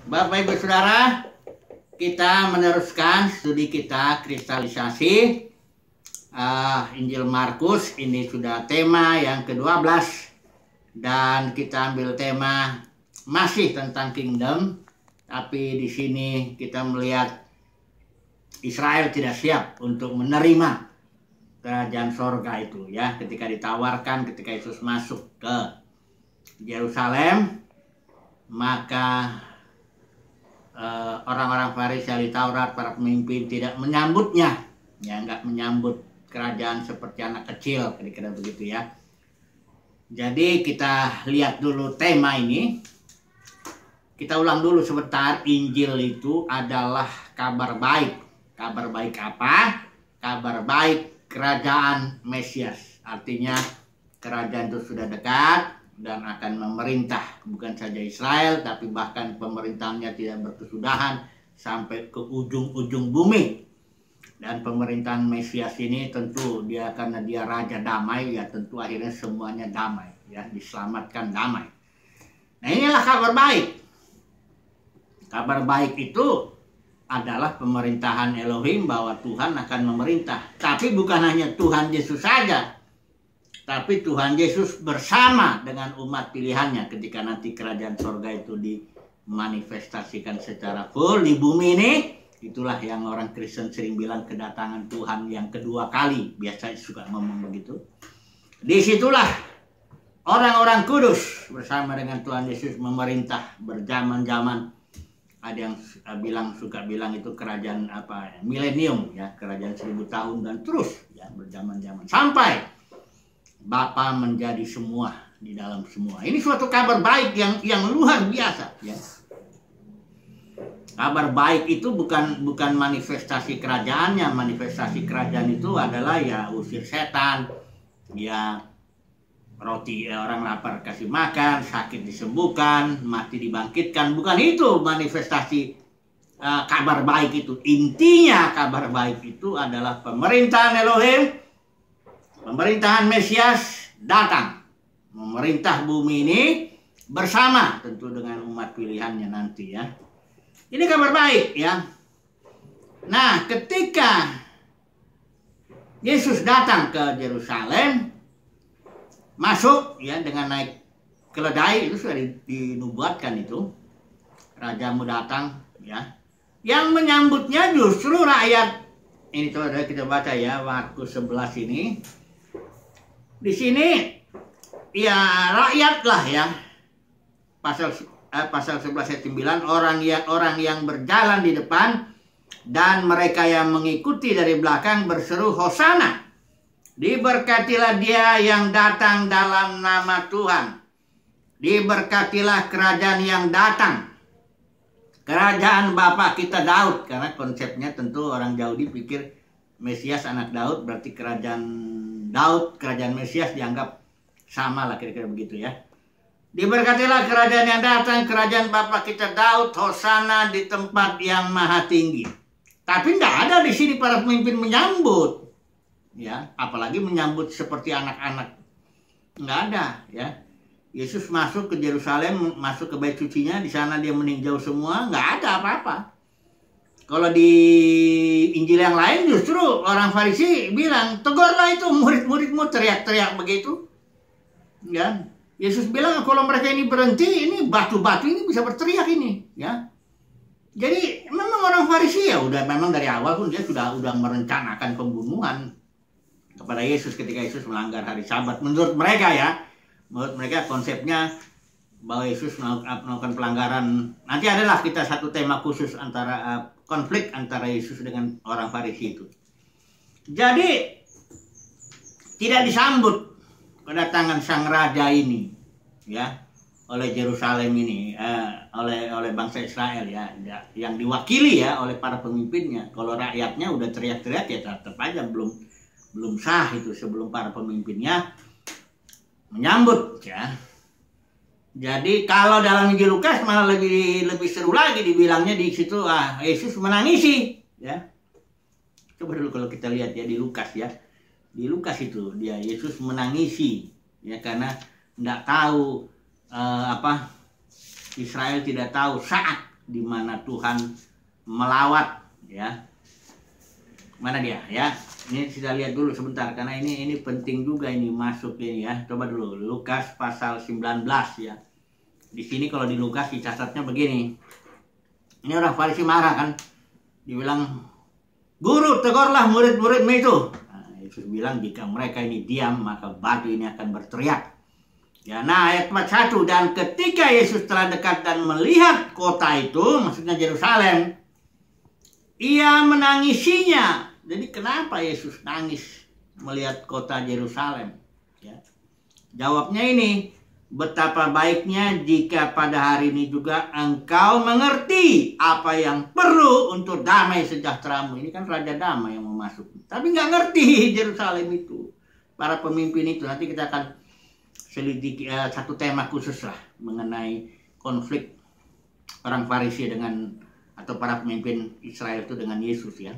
Bapak Ibu Saudara, kita meneruskan studi kita kristalisasi Injil Markus. Ini sudah tema yang ke-12 dan kita ambil tema masih tentang kingdom, tapi di sini kita melihat Israel tidak siap untuk menerima kerajaan sorga itu ya. Ketika ditawarkan, ketika Yesus masuk ke Yerusalem, maka orang-orang Farisi, ahli Taurat, para pemimpin tidak menyambutnya, ya, nggak menyambut kerajaan seperti anak kecil, kira-kira begitu ya. Jadi kita lihat dulu tema ini. Kita ulang dulu sebentar. Injil itu adalah kabar baik. Kabar baik apa? Kabar baik kerajaan Mesias. Artinya kerajaan itu sudah dekat dan akan memerintah bukan saja Israel, tapi bahkan pemerintahannya tidak berkesudahan sampai ke ujung-ujung bumi. Dan pemerintahan Mesias ini tentu dia, karena dia raja damai, ya tentu akhirnya semuanya damai, ya, diselamatkan damai. Nah, inilah kabar baik. Kabar baik itu adalah pemerintahan Elohim, bahwa Tuhan akan memerintah. Tapi bukan hanya Tuhan Yesus saja, tapi Tuhan Yesus bersama dengan umat pilihannya ketika nanti kerajaan sorga itu dimanifestasikan secara full di bumi ini. Itulah yang orang Kristen sering bilang kedatangan Tuhan yang kedua kali. Biasa suka ngomong begitu. Disitulah orang-orang kudus bersama dengan Tuhan Yesus memerintah berjaman-jaman. Ada yang suka bilang itu kerajaan milenium, ya, kerajaan 1000 tahun dan terus, ya, berjaman-jaman sampai Bapa menjadi semua di dalam semua. Ini suatu kabar baik yang luar biasa, ya. Kabar baik itu bukan manifestasi kerajaannya. Manifestasi kerajaan itu adalah ya usir setan, ya roti, orang lapar kasih makan, sakit disembuhkan, mati dibangkitkan. Bukan itu manifestasi kabar baik itu. Intinya kabar baik itu adalah pemerintahan Elohim, pemerintahan Mesias datang memerintah bumi ini bersama tentu dengan umat pilihannya nanti, ya. Ini kabar baik, ya. Nah, ketika Yesus datang ke Yerusalem, masuk, ya, dengan naik keledai, itu sudah dinubuatkan itu. Rajamu datang, ya. Yang menyambutnya justru rakyat. Ini coba kita baca, ya, Markus 11 ini. Di sini ya rakyatlah, ya. Pasal 11 ayat 9, orang yang berjalan di depan dan mereka yang mengikuti dari belakang berseru Hosana. Diberkatilah dia yang datang dalam nama Tuhan. Diberkatilah kerajaan yang datang. Kerajaan Bapa kita Daud. Karena konsepnya tentu orang Yahudi pikir Mesias anak Daud, berarti kerajaan Daud, kerajaan Mesias dianggap sama lah, kira-kira begitu, ya. Diberkatilah kerajaan yang datang, kerajaan Bapa kita Daud, Hosana di tempat yang maha tinggi. Tapi tidak ada di sini para pemimpin menyambut, ya, apalagi menyambut seperti anak-anak. Nggak ada, ya. Yesus masuk ke Yerusalem, masuk ke bait sucinya, di sana dia meninjau semua, nggak ada apa-apa. Kalau di Injil yang lain justru orang Farisi bilang, tegurlah itu murid-muridmu teriak-teriak begitu, ya. Yesus bilang kalau mereka ini berhenti, ini batu-batu ini bisa berteriak ini, ya. Jadi memang orang Farisi ya memang dari awal pun dia sudah merencanakan pembunuhan kepada Yesus ketika Yesus melanggar hari Sabat. Menurut mereka, ya, menurut mereka konsepnya bahwa Yesus melakukan pelanggaran. Nanti adalah kita satu tema khusus antara konflik antara Yesus dengan orang Farisi itu. Jadi tidak disambut kedatangan sang raja ini, ya, oleh Yerusalem ini, oleh bangsa Israel, ya, yang diwakili, ya, oleh para pemimpinnya. Kalau rakyatnya udah teriak-teriak, ya tetap aja belum sah itu sebelum para pemimpinnya menyambut, ya. Jadi kalau dalam Injil Lukas malah lebih seru lagi dibilangnya di situ, Yesus menangisi, ya. Coba dulu kalau kita lihat, ya, di Lukas, ya. Di Lukas itu Yesus menangisi, ya, karena tidak tahu Israel tidak tahu saat di mana Tuhan melawat, ya. Mana dia, ya? Ini kita lihat dulu sebentar karena ini penting juga ini masuk ini ya. Coba dulu Lukas pasal 19 ya. Di sini kalau di Lukas dicatatnya begini. Ini orang Farisi marah kan. Dibilang, "Guru, tegurlah murid-muridmu itu." Nah, Yesus bilang, "Jika mereka ini diam, maka batu ini akan berteriak." Ya, nah ayat 41, dan ketika Yesus telah dekat dan melihat kota itu, maksudnya Yerusalem, ia menangisinya. Jadi kenapa Yesus nangis melihat kota Yerusalem? Ya. Jawabnya ini, betapa baiknya jika pada hari ini juga engkau mengerti apa yang perlu untuk damai sejahteramu. Ini kan Raja Damai yang mau masuk. Tapi nggak ngerti Yerusalem itu. Para pemimpin itu, nanti kita akan selidiki satu tema khusus lah mengenai konflik orang Farisi dengan atau para pemimpin Israel itu dengan Yesus ya.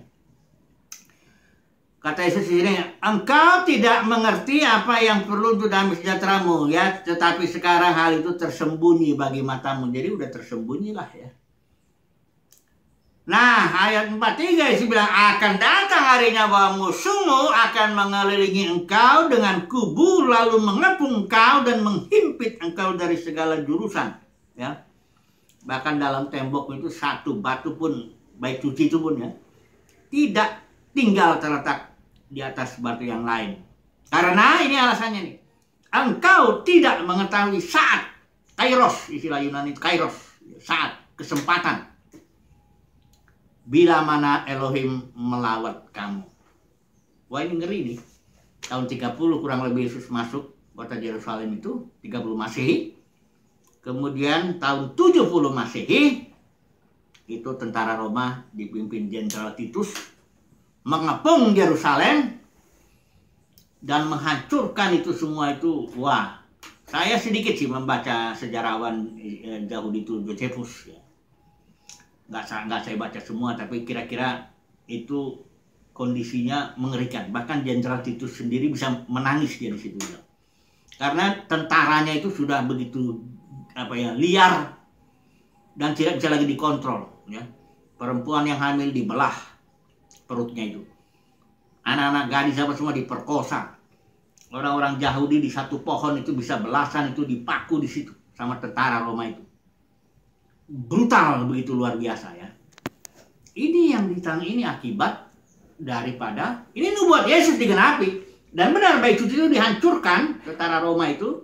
Kata Yesus di sini, engkau tidak mengerti apa yang perlu untuk damai sejahteramu ya, tetapi sekarang hal itu tersembunyi bagi matamu. Jadi udah tersembunyi lah ya. Nah, ayat 43 Yesus bilang, akan datang harinya bahwa musuhmu akan mengelilingi engkau dengan kubu, lalu mengepung engkau dan menghimpit engkau dari segala jurusan. Ya. Bahkan dalam tembok itu satu batu pun, baik cuci itu pun ya, tidak tinggal terletak di atas batu yang lain. Karena ini alasannya nih, engkau tidak mengetahui saat, kairos, istilah Yunani kairos, saat, kesempatan, bila mana Elohim melawat kamu. Wah ini ngeri nih. Tahun 30 kurang lebih Yesus masuk kota Yerusalem itu, 30 Masehi. Kemudian tahun 70 Masehi, itu tentara Roma dipimpin Jenderal Titus mengepung Yerusalem dan menghancurkan itu semua itu. Wah, saya sedikit sih membaca sejarawan Yahudi itu Josephus ya. Nggak saya baca semua, tapi kira-kira itu kondisinya mengerikan. Bahkan Jenderal Titus sendiri bisa menangis dia di situ ya. Karena tentaranya itu sudah begitu liar dan tidak bisa lagi dikontrol ya. Perempuan yang hamil dibelah perutnya itu. Anak-anak gadis apa semua diperkosa. Orang-orang Yahudi di satu pohon itu bisa belasan itu dipaku di situ sama tentara Roma itu. Brutal begitu, luar biasa ya. Ini yang ini akibat daripada ini nubuat Yesus digenapi. Dan benar baik itu dihancurkan tentara Roma itu.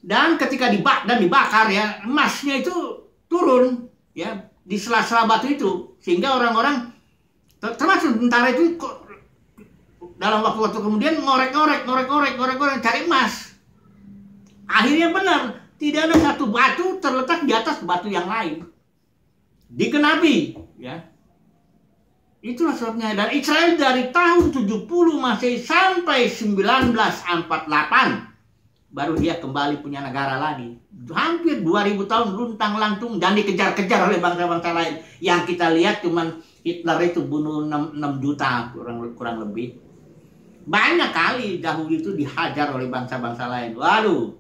Dan ketika dibakar ya, emasnya itu turun ya di sela-sela batu itu, sehingga orang-orang termasuk tentara itu dalam waktu-waktu kemudian ngorek-ngorek cari emas. Akhirnya benar, tidak ada satu batu terletak di atas batu yang lain. Dikenapi ya. Itulah sebabnya. Dan Israel dari tahun 70 Masehi sampai 1948 baru dia kembali punya negara lagi. Hampir 2000 tahun luntang-lantung dan dikejar-kejar oleh bangsa-bangsa lain. Yang kita lihat cuman Hitler itu bunuh 6 juta kurang lebih. Banyak kali dahulu itu dihajar oleh bangsa-bangsa lain. Waduh,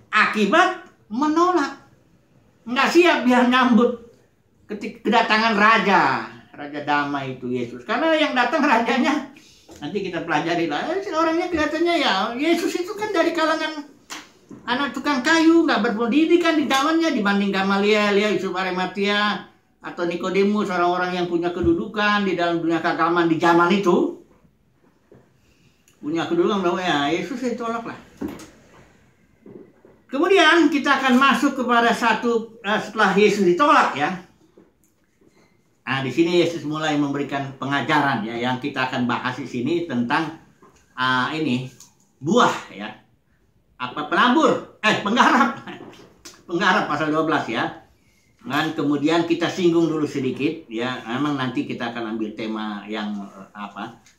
akibat menolak. Nggak siap dia nyambut kedatangan Raja Damai itu Yesus. Karena yang datang rajanya, nanti kita pelajari lah. Orangnya kelihatannya ya, Yesus itu kan dari kalangan anak tukang kayu, nggak berpendidikan di zamannya dibanding Gamaliel, ya, Yusuf Arimatia, atau Nikodemus, orang-orang yang punya kedudukan di dalam dunia keagamaan di zaman itu. Punya kedudukan bahwa ya Yesus ditolak lah. Kemudian kita akan masuk kepada setelah Yesus ditolak ya. Nah, di sini Yesus mulai memberikan pengajaran ya, yang kita akan bahas di sini tentang buah ya. Penggarap. Penggarap pasal 12 ya. Dan kemudian kita singgung dulu sedikit ya. Memang nanti kita akan ambil tema yang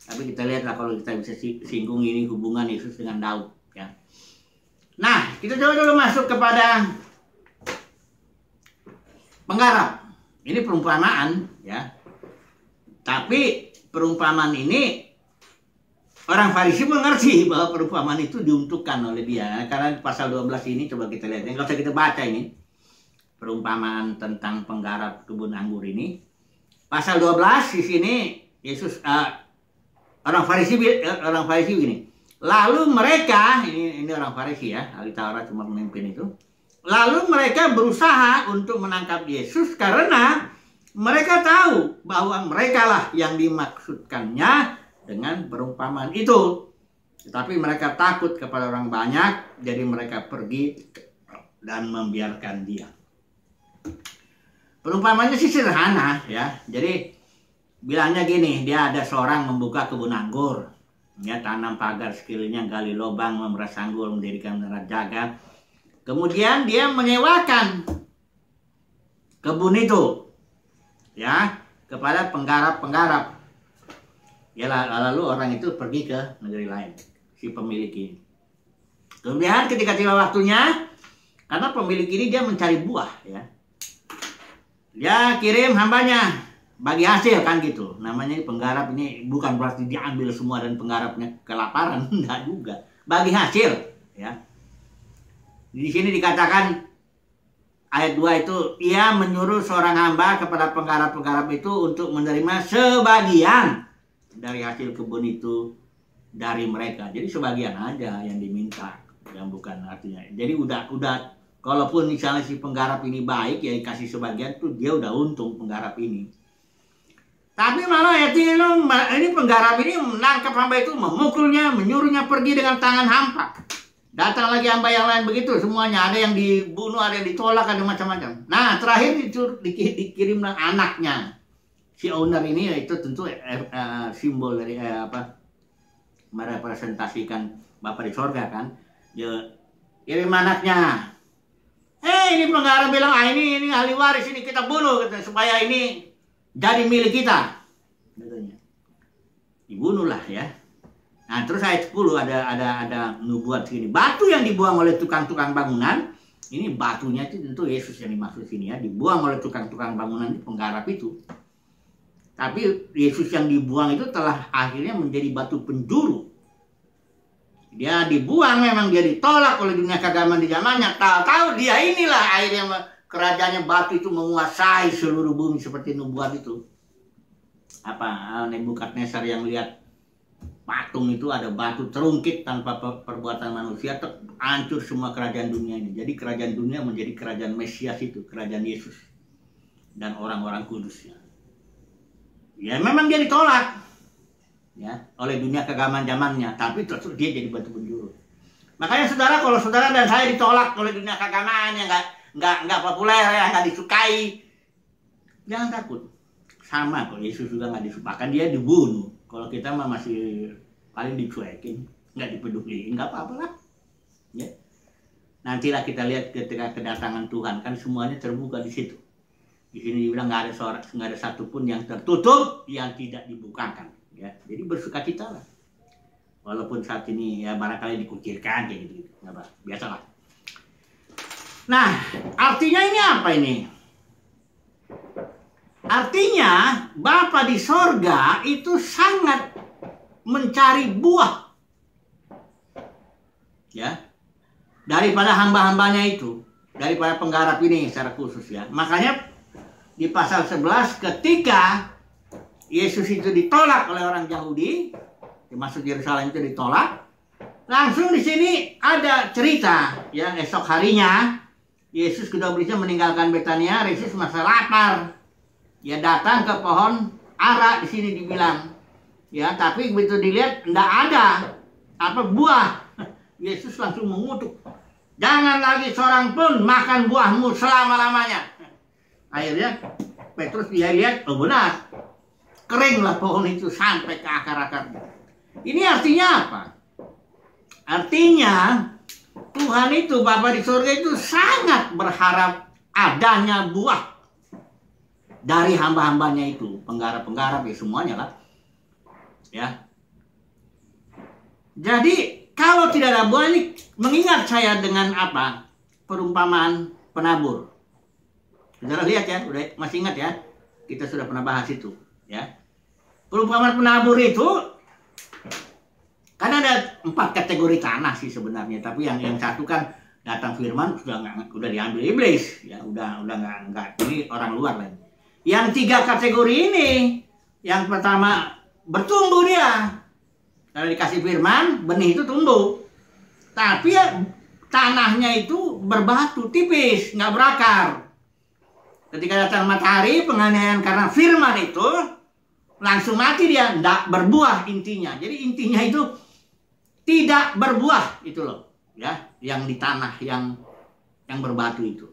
tapi kita lihatlah kalau kita bisa singgung ini hubungan Yesus dengan Daud ya. Nah, kita coba dulu masuk kepada penggarap. Ini perumpamaan ya. Tapi perumpamaan ini orang Farisi mengerti bahwa perumpamaan itu diuntukkan oleh dia. Karena pasal 12 ini coba kita lihat. Nggak usah kita baca ini. perumpamaan tentang penggarap kebun anggur ini. Pasal 12 di sini Yesus orang Farisi begini. Lalu mereka, ini orang Farisi ya, ahli Taurat cuma memimpin itu. Lalu mereka berusaha untuk menangkap Yesus karena mereka tahu bahwa mereka lah yang dimaksudkannya dengan perumpamaan itu. Tetapi mereka takut kepada orang banyak, jadi mereka pergi dan membiarkan dia. Perumpamannya sih sederhana ya. Jadi bilangnya gini, dia ada seorang membuka kebun anggur. Ya, tanam pagar sekeliling, gali lubang, memeras anggur, mendirikan menara jaga. Kemudian dia menyewakan kebun itu ya kepada penggarap-penggarap. Ya, lalu orang itu pergi ke negeri lain, si pemilik ini. Kemudian ketika tiba waktunya, karena pemilik ini dia mencari buah ya. Dia kirim hambanya bagi hasil kan gitu. Namanya penggarap ini bukan berarti diambil semua dan penggarapnya kelaparan, enggak juga. Bagi hasil ya. Di sini dikatakan ayat 2 itu, ia menyuruh seorang hamba kepada penggarap-penggarap itu untuk menerima sebagian dari hasil kebun itu dari mereka. Jadi sebagian aja yang diminta, yang bukan artinya. Jadi udah kalaupun misalnya si penggarap ini baik ya dikasih sebagian tuh dia udah untung penggarap ini. Tapi malah ya ini penggarap ini menangkap hamba itu, memukulnya, menyuruhnya pergi dengan tangan hampa. Datang lagi hamba yang lain begitu semuanya, ada yang dibunuh, ada yang ditolak, ada macam-macam. Nah terakhir dikirimlah anaknya. Si owner ini itu tentu simbol dari merepresentasikan Bapa di sorga kan. Dia kirim anaknya. Ini penggarap bilang, ini ahli waris, ini kita bunuh gitu, supaya ini jadi milik kita. Katanya. Dibunuhlah ya. Nah terus ayat 10 ada nubuat sini. Batu yang dibuang oleh tukang-tukang bangunan, ini batunya itu tentu Yesus yang dimaksud sini ya, dibuang oleh tukang-tukang bangunan itu penggarap itu. Tapi Yesus yang dibuang itu telah akhirnya menjadi batu penjuru. Dia dibuang, memang dia ditolak oleh dunia keagamaan di zamannya. Tahu-tahu dia inilah akhirnya kerajaannya batu itu menguasai seluruh bumi seperti nubuat itu. Nebukadnezar yang lihat patung itu ada batu terungkit tanpa perbuatan manusia, hancur semua kerajaan dunia ini. Jadi kerajaan dunia menjadi kerajaan Mesias itu, kerajaan Yesus dan orang-orang kudusnya. Ya memang dia ditolak ya oleh dunia keagamaan zamannya, tapi terus dia jadi batu penjuru. Makanya saudara, kalau saudara dan saya ditolak oleh dunia keagamaan yang nggak populer ya, nggak disukai, jangan takut. Sama kok Yesus juga nggak disukakan, dia dibunuh. Kalau kita mah masih paling dicuekin, nggak dipeduliin, nggak apa-apa lah. Ya. Nantilah kita lihat ketika kedatangan Tuhan, kan semuanya terbuka di situ. Di sini dibilang nggak ada satupun yang tertutup yang tidak dibukakan. Ya, jadi bersukacita lah. Walaupun saat ini ya barangkali dikucilkan kayak gitu, nggak apa, biasalah. Nah, artinya ini apa ini? Artinya Bapa di sorga itu sangat mencari buah, ya, daripada hamba-hambanya itu, daripada penggarap ini secara khusus ya. Makanya di pasal 11 ketika Yesus itu ditolak oleh orang Yahudi, masuk Yerusalem itu ditolak. Langsung di sini ada cerita, ya esok harinya Yesus kedua-duanya meninggalkan Betania. Yesus masa lapar, ya datang ke pohon ara di sini dibilang, ya tapi begitu dilihat tidak ada buah. Yesus langsung mengutuk, jangan lagi seorang pun makan buahmu selama-lamanya. Akhirnya Petrus dia lihat, oh benar. Keringlah pohon itu sampai ke akar-akarnya. Ini artinya apa? Artinya Tuhan itu, Bapa di surga itu sangat berharap adanya buah dari hamba-hambanya itu, penggarap-penggarap ya semuanya lah. Ya. Jadi kalau tidak ada buah ini mengingat saya dengan apa? Perumpamaan penabur. Saudara lihat ya, udah masih ingat ya? Kita sudah pernah bahas itu, ya. Perumpamaan penabur itu kan ada 4 kategori tanah sih sebenarnya, tapi yang satu kan datang firman udah diambil iblis, ya udah nggak ini orang luar lagi. Yang 3 kategori ini, yang pertama bertumbuh dia, kalau dikasih firman benih itu tumbuh, tapi ya tanahnya itu berbatu tipis, nggak berakar. Ketika datang matahari, penganiayaan karena firman itu, langsung mati dia, nggak berbuah intinya. Jadi intinya itu tidak berbuah, itu loh, ya, yang di tanah yang berbatu itu.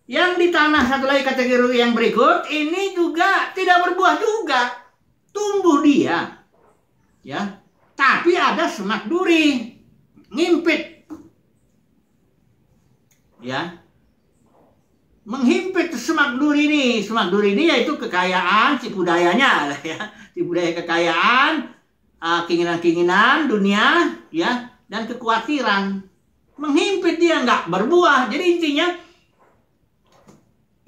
Yang di tanah satu lagi kategori yang berikut, ini juga tidak berbuah juga, tumbuh dia, ya, tapi ada semak duri, ngimpit, ya. Menghimpit semak duri ini. Semak duri ini yaitu kekayaan, tipu dayanya, ya. Tipu daya kekayaan, keinginan-keinginan dunia, ya, dan kekhawatiran. Menghimpit dia, nggak berbuah. Jadi intinya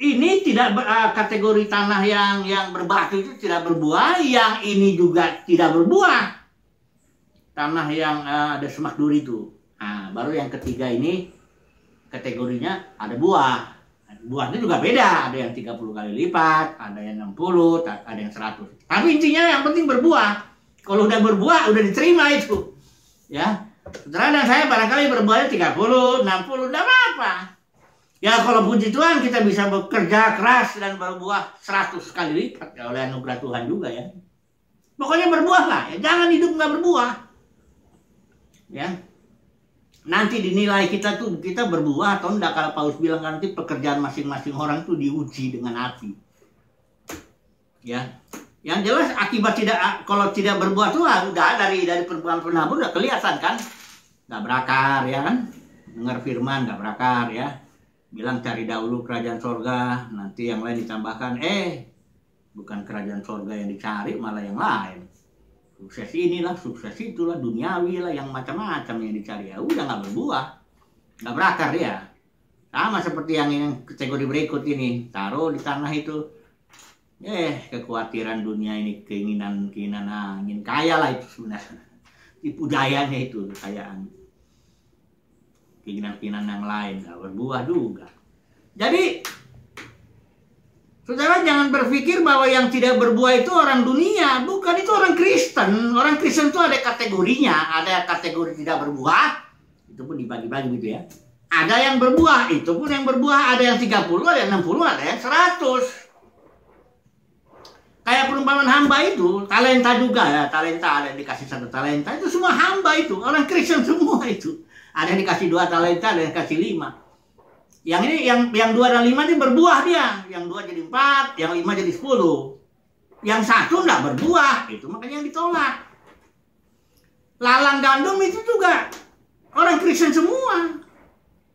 ini tidak kategori tanah yang berbatu itu tidak berbuah. Yang ini juga tidak berbuah. Tanah yang ada semak duri itu. Nah, baru yang ketiga ini kategorinya ada buah. Buahnya juga beda, ada yang 30 kali lipat, ada yang 60, ada yang 100. Tapi intinya yang penting berbuah. Kalau udah berbuah, udah diterima itu. Ya, saudara dan saya barangkali berbuahnya 30, 60, enggak apa-apa. Ya kalau puji Tuhan kita bisa bekerja keras dan berbuah 100 kali lipat, ya, oleh anugerah Tuhan juga ya. Pokoknya berbuah lah, ya, jangan hidup nggak berbuah. Ya. Nanti dinilai kita berbuah atau enggak. Kalau Paulus bilang nanti pekerjaan masing-masing orang tuh diuji dengan api. Ya, yang jelas akibat kalau tidak berbuah tuh udah dari perbuatan penabur udah kelihatan kan, nggak berakar ya kan, dengar firman nggak berakar ya, bilang cari dahulu kerajaan sorga, nanti yang lain ditambahkan, bukan kerajaan sorga yang dicari malah yang lain. Sukses inilah, sukses itulah, duniawi lah, yang macam-macam yang dicari. Ya udah nggak berbuah, nggak berakar dia. Sama seperti yang kategori berikut ini, taruh di tanah itu, kekhawatiran dunia ini, keinginan ingin kaya lah itu sebenarnya. Tipu dayanya itu kekayaan, keinginan yang lain nggak berbuah juga. Jadi saudara jangan berpikir bahwa yang tidak berbuah itu orang dunia. Bukan, itu orang Kristen. Orang Kristen itu ada kategorinya. Ada kategori tidak berbuah, itu pun dibagi-bagi gitu ya. Ada yang berbuah, itu pun yang berbuah. Ada yang 30, ada yang 60, ada yang 100. Kayak perumpamaan hamba itu, talenta juga ya. Talenta, ada yang dikasih 1 talenta. Itu semua hamba itu, orang Kristen semua itu. Ada yang dikasih 2 talenta, ada yang dikasih 5. Yang ini yang 2 dan 5 ini berbuah dia. Yang 2 jadi 4, yang 5 jadi 10. Yang 1 enggak berbuah, itu makanya yang ditolak. Lalang gandum itu juga orang Kristen semua.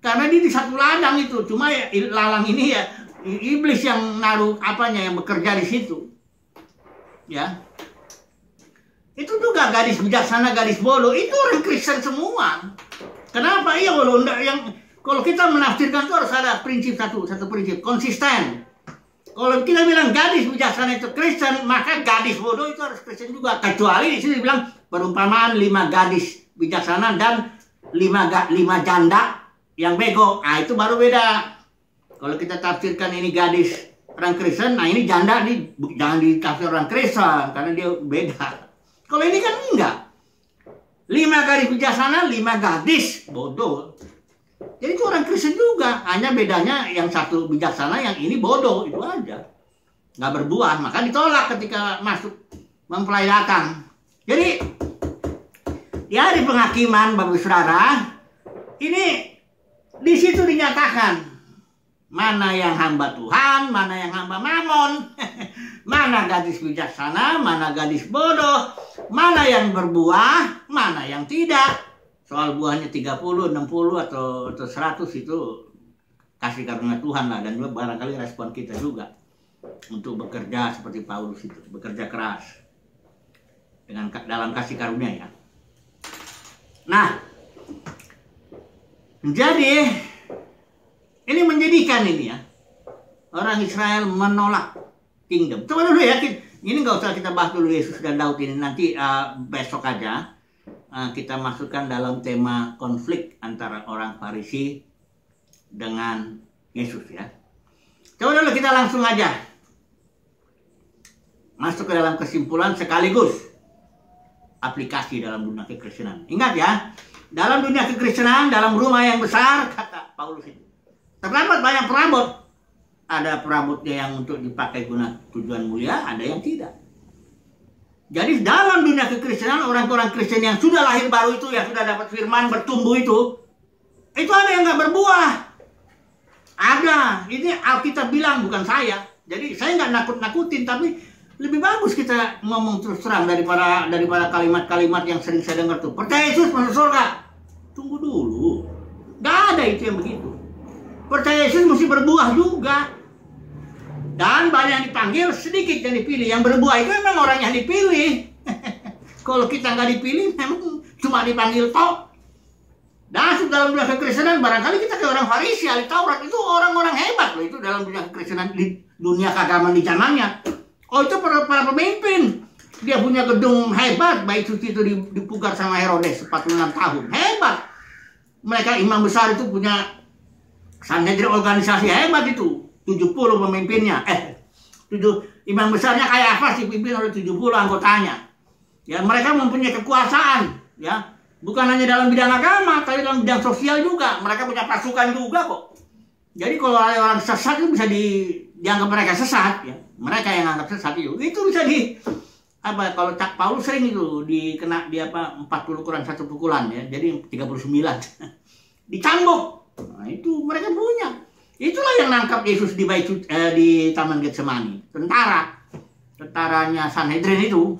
Karena dia di satu ladang itu. Cuma ya, lalang ini ya iblis yang naruh yang bekerja di situ. Ya. Itu juga gadis bijaksana, gadis bodoh, itu orang Kristen semua. Kenapa? Iya kalau kita menafsirkan itu harus ada prinsip satu prinsip konsisten. Kalau kita bilang gadis bijaksana itu Kristen, maka gadis bodoh itu harus Kristen juga. Kecuali di sini bilang perumpamaan 5 gadis bijaksana dan 5 janda yang bego. Nah itu baru beda. Kalau kita tafsirkan ini gadis orang Kristen, nah ini janda nih jangan ditafsir orang Kristen karena dia beda. Kalau ini kan enggak. 5 gadis bijaksana, 5 gadis bodoh. Jadi itu orang Kristen juga, hanya bedanya yang satu bijaksana, yang ini bodoh, itu aja. Nggak berbuah, maka ditolak ketika masuk mempelai datang. Jadi, di hari penghakiman, Bapak Saudara, ini di situ dinyatakan mana yang hamba Tuhan, mana yang hamba Mamon, mana gadis bijaksana, mana gadis bodoh, mana yang berbuah, mana yang tidak. Soal buahnya 30, 60 atau 100 itu kasih karunia Tuhan lah, dan juga barangkali respon kita juga untuk bekerja seperti Paulus itu, bekerja keras dengan dalam kasih karunia ya. Nah, jadi ini menjadikan ini ya, orang Israel menolak kingdom. Coba dulu ya, ini nggak usah kita bahas dulu Yesus dan Daud ini, nanti besok aja. kita masukkan dalam tema konflik antara orang Farisi dengan Yesus ya. Coba dulu kita langsung aja masuk ke dalam kesimpulan sekaligus aplikasi dalam dunia kekristenan. Ingat ya, dalam dunia kekristenan, dalam rumah yang besar, kata Paulus itu, terdapat banyak perabot. Ada perabotnya yang untuk dipakai guna tujuan mulia, ada yang tidak. Jadi dalam dunia kekristenan, orang-orang Kristen yang sudah lahir baru itu, yang sudah dapat firman, bertumbuh itu ada yang nggak berbuah. Ada. Ini Alkitab bilang, bukan saya. Jadi saya nggak nakut-nakutin, tapi lebih bagus kita ngomong terus terang daripada kalimat-kalimat yang sering saya dengar tuh. Percaya Yesus masuk surga. Tunggu dulu. Nggak ada itu yang begitu. Percaya Yesus mesti berbuah juga. Dan banyak yang dipanggil, sedikit yang dipilih. Yang berbuah itu memang orang yang dipilih. Kalau kita nggak dipilih, memang cuma dipanggil tok. Dan dalam dunia kekristenan, barangkali kita kayak orang Farisi, ahli Taurat. Itu orang-orang hebat loh. Itu dalam dunia kekristenan, di dunia keagamaan di zamannya. Oh, itu para pemimpin. Dia punya gedung hebat. Bait suci itu dipugar sama Herodes 46 tahun. Hebat. Mereka imam besar itu punya Sanhedrin, organisasi hebat itu. 70 pemimpinnya. Imam besarnya kayak apa sih, pimpin oleh 70 anggotanya. Ya, mereka mempunyai kekuasaan, ya. Bukan hanya dalam bidang agama, tapi dalam bidang sosial juga. Mereka punya pasukan juga kok. Jadi kalau ada orang sesat itu bisa dianggap mereka sesat, ya. Mereka yang anggap sesat itu bisa kalau Paulus sering itu dikena 40 kurang 1 pukulan ya. Jadi 39. Dicambuk. Nah, itu mereka punya. Itulah yang nangkap Yesus di Taman Getsemani. Tentaranya Sanhedrin itu.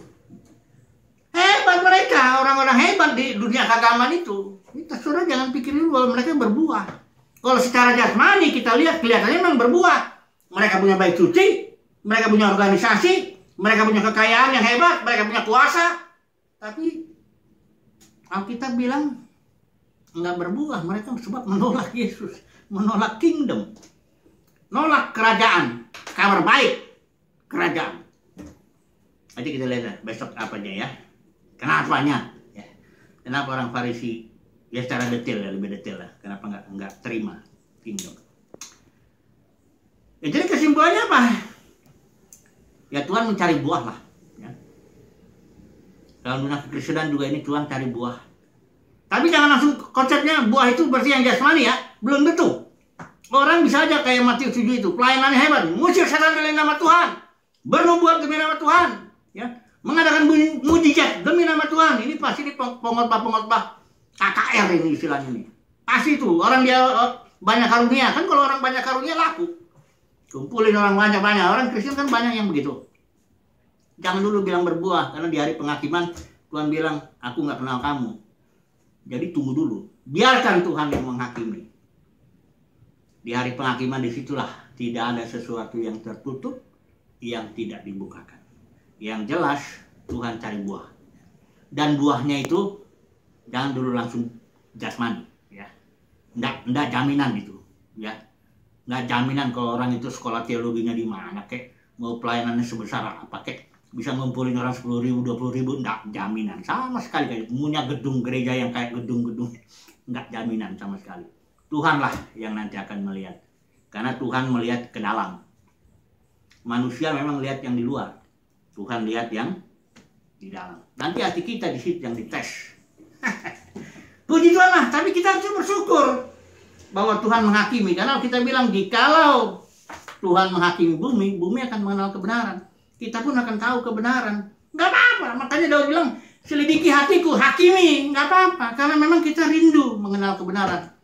Hebat mereka, orang-orang hebat di dunia keagamaan itu. Kita sudah jangan pikirin bahwa mereka berbuah. Kalau secara jasmani kita lihat, kelihatannya memang berbuah. Mereka punya bait suci, mereka punya organisasi, mereka punya kekayaan yang hebat, mereka punya kuasa. Tapi Alkitab bilang nggak berbuah. Mereka sebab menolak Yesus, menolak kingdom, nolak kerajaan, kabar baik kerajaan. Nanti kita lihat besok apanya ya, kenapanya ya. Kenapa orang Farisi ya secara detail ya, lebih detail lah, kenapa nggak terima kingdom. Ya, jadi kesimpulannya apa? Ya Tuhan mencari buah lah ya. Dalam dunia kekristenan juga ini Tuhan cari buah. Tapi jangan langsung konsepnya buah itu berarti yang jasmani ya. Belum tentu. Orang bisa aja kayak Matius 7 itu. Pelayanannya hebat. Ngusir setan demi nama Tuhan. Bernubuat demi nama Tuhan. Ya. Mengadakan mujizat demi nama Tuhan. Ini pasti pengkhotbah KKR ini istilahnya ini. Pasti itu. Orang dia banyak karunia. Kan kalau orang banyak karunia laku. Kumpulin orang banyak-banyak. Orang Kristen kan banyak yang begitu. Jangan dulu bilang berbuah. Karena di hari penghakiman Tuhan bilang, aku nggak kenal kamu. Jadi tunggu dulu, biarkan Tuhan yang menghakimi. Di hari penghakiman disitulah tidak ada sesuatu yang tertutup, yang tidak dibukakan. Yang jelas Tuhan cari buah. Dan buahnya itu jangan dulu langsung jasmani, ya. Nggak jaminan itu, ya. Nggak jaminan kalau orang itu sekolah teologinya di mana, kek mau pelayanannya sebesar apa, kek bisa ngumpulin orang 10.000, 20.000, enggak jaminan sama sekali. Kayak punya gedung gereja yang kayak gedung-gedung, enggak jaminan sama sekali. Tuhanlah yang nanti akan melihat, karena Tuhan melihat ke dalam. Manusia memang lihat yang di luar, Tuhan lihat yang di dalam. Nanti hati kita di situ yang dites. Puji Tuhan lah, tapi kita harus bersyukur bahwa Tuhan menghakimi. Karena kita bilang jikalau Tuhan menghakimi bumi, bumi akan mengenal kebenaran. Kita pun akan tahu kebenaran. Nggak apa-apa. Makanya Daud bilang, selidiki hatiku, hakimi. Nggak apa-apa. Karena memang kita rindu mengenal kebenaran.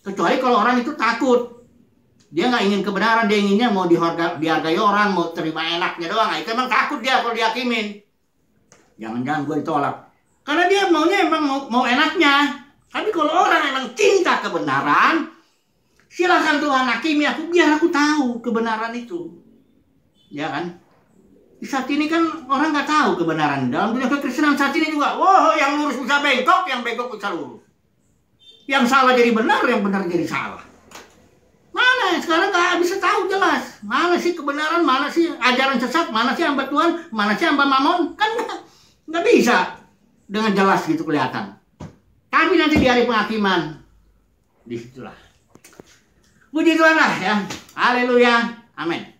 Kecuali kalau orang itu takut. Dia nggak ingin kebenaran. Dia inginnya mau dihargai orang, mau terima enaknya doang. Itu emang takut dia kalau dihakimin. Jangan-jangan gue ditolak. Karena dia maunya emang mau enaknya. Tapi kalau orang emang cinta kebenaran, silakan Tuhan hakimi aku, biar aku tahu kebenaran itu. Ya kan? Di saat ini kan orang nggak tahu kebenaran. Dalam dunia kekristenan saat ini juga, wah yang lurus bisa bengkok, yang bengkok bisa lurus. Yang salah jadi benar, yang benar jadi salah. Mana sekarang nggak bisa tahu jelas. Mana sih kebenaran, mana sih ajaran sesat, mana sih hamba Tuhan, mana sih hamba Mamon. Kan nggak bisa. dengan jelas gitu kelihatan. Tapi nanti di hari penghakiman, disitulah. Puji Tuhan lah ya. Haleluya. Amin.